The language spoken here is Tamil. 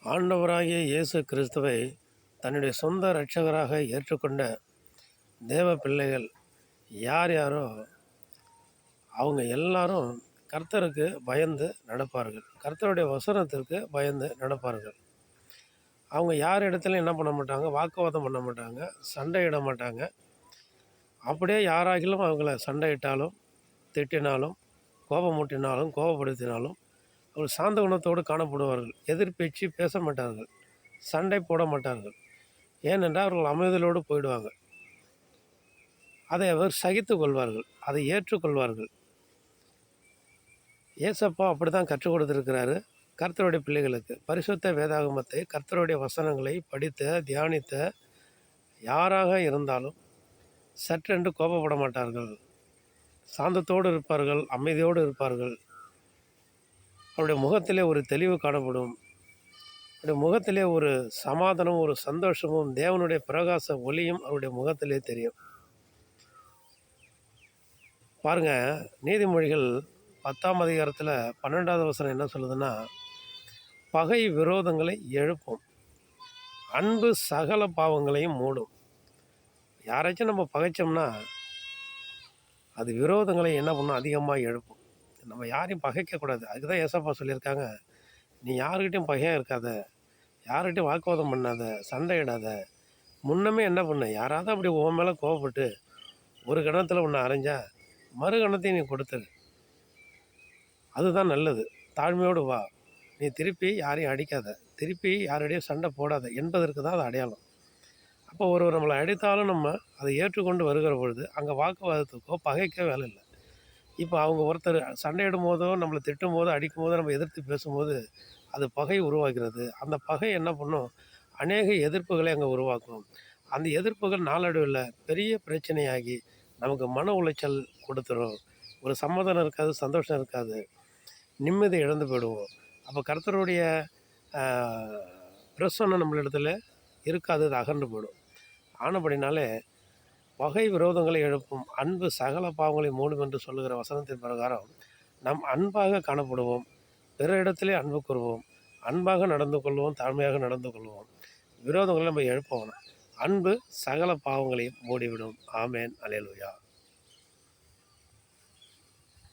ஆண்டவராகிய இயேசு கிறிஸ்துவை தன்னுடைய சொந்த இரட்சகராக ஏற்றுக்கொண்ட தேவ பிள்ளைகள் யார் யாரோ அவங்க எல்லாரும் கர்த்தருக்கு பயந்து நடப்பார்கள். கர்த்தருடைய வசனத்திற்கு பயந்து நடப்பார்கள். அவங்க யார் இடத்துலையும் என்ன பண்ண மாட்டாங்க, வாக்குவாதம் பண்ண மாட்டாங்க, சண்டையிட மாட்டாங்க. அப்படியே யாராகிலும் அவங்கள சண்டையிட்டாலும், திட்டினாலும், கோபமூட்டினாலும், கோபப்படுத்தினாலும் அவர்கள் சாந்த குணத்தோடு காணப்படுவார்கள். எதிர்பேச்சு பேச மாட்டார்கள், சண்டை போட மாட்டார்கள். ஏனென்றால் அவர்கள் அமைதலோடு போயிடுவாங்க. அதை அவர் சகித்து கொள்வார்கள், அதை ஏற்றுக்கொள்வார்கள். ஏசப்பா அப்படி தான் கற்றுக் கொடுத்துருக்கிறாரு கர்த்தருடைய பிள்ளைகளுக்கு. பரிசுத்த வேதாகமத்தை, கர்த்தருடைய வசனங்களை படித்த தியானித்த யாராக இருந்தாலும் சற்றென்று கோபப்பட மாட்டார்கள், சாந்தத்தோடு இருப்பார்கள், அமைதியோடு இருப்பார்கள். அவருடைய முகத்திலே ஒரு தெளிவு காணப்படும். அவருடைய முகத்திலே ஒரு சமாதானம், ஒரு சந்தோஷமும், தேவனுடைய பிரகாச ஒளியும் அவருடைய முகத்திலே தெரியும். பாருங்க, நீதிமொழிகள் 10ஆம் அதிகாரத்தில் 12வது வசனம் என்ன சொல்லுதுன்னா, பகை விரோதங்களை எழுப்பும், அன்பு சகல பாவங்களையும் மூடும். யாராச்சும் நம்ம பகைச்சோம்னா அது விரோதங்களை என்ன பண்ணும், அதிகமாக எழுப்பும். நம்ம யாரையும் பகைக்கக்கூடாது. அதுக்கு தான் ஏசப்பா சொல்லியிருக்காங்க, நீ யாருக்கிட்டையும் பகையாக இருக்காத, யார்கிட்டையும் வாக்குவாதம் பண்ணாத, சண்டையிடாத. முன்னமே என்ன பண்ண, யாராவது அப்படி உன் மேலே கோவப்பட்டு ஒரு கணத்தில் ஒன்று அரைஞ்சா மறு கணத்தையும் நீ கொடுத்துரு. அதுதான் நல்லது. தாழ்மையோடு வா. நீ திருப்பி யாரையும் அடிக்காத, திருப்பி யாரிடையும் சண்டை போடாத என்பதற்கு தான் அது அடையாளம். அப்போ ஒருவர் நம்மளை அடித்தாலும் நம்ம அதை ஏற்றுக்கொண்டு வருகிற பொழுது அங்கே வாக்குவாதத்துக்கோ பகைக்கோ வேலை இல்லை. இப்போ அவங்க ஒருத்தர் சண்டையிடும் போதோ, நம்மளை திட்டும் போதோ, அடிக்கும் போதோ, நம்ம எதிர்த்து பேசும்போது அது பகை உருவாகிறது. அந்த பகை என்ன பண்ணும், அநேக எதிர்ப்புகளை அங்கே உருவாக்கும். அந்த எதிர்ப்புகள் நாளடைவில் பெரிய பிரச்சனையாகி நமக்கு மன உளைச்சல் கொடுத்துரும். ஒரு சமாதானம் இருக்காது, சந்தோஷம் இருக்காது, நிம்மதி இழந்து போயிடுவோம். அப்போ கர்த்தருடைய பிரசன்னம் நம்மளிடத்துல இருக்காது, அது அகன்று போயிடும். ஆனபடினாலே பகை விரோதங்களை எழுப்பும், அன்பு சகல பாவங்களை மூடும் என்று சொல்லுகிற வசனத்தின் பிரகாரம் நாம் அன்பாக காணப்படுவோம், பிற இடத்திலே அன்பு கூறுவோம், அன்பாக நடந்து கொள்வோம், தாழ்மையாக நடந்து கொள்வோம். விரோதங்களை நம்ம எழுப்ப வேணும். அன்பு சகல பாவங்களையும் மூடிவிடும். ஆமேன். அல்லேலூயா.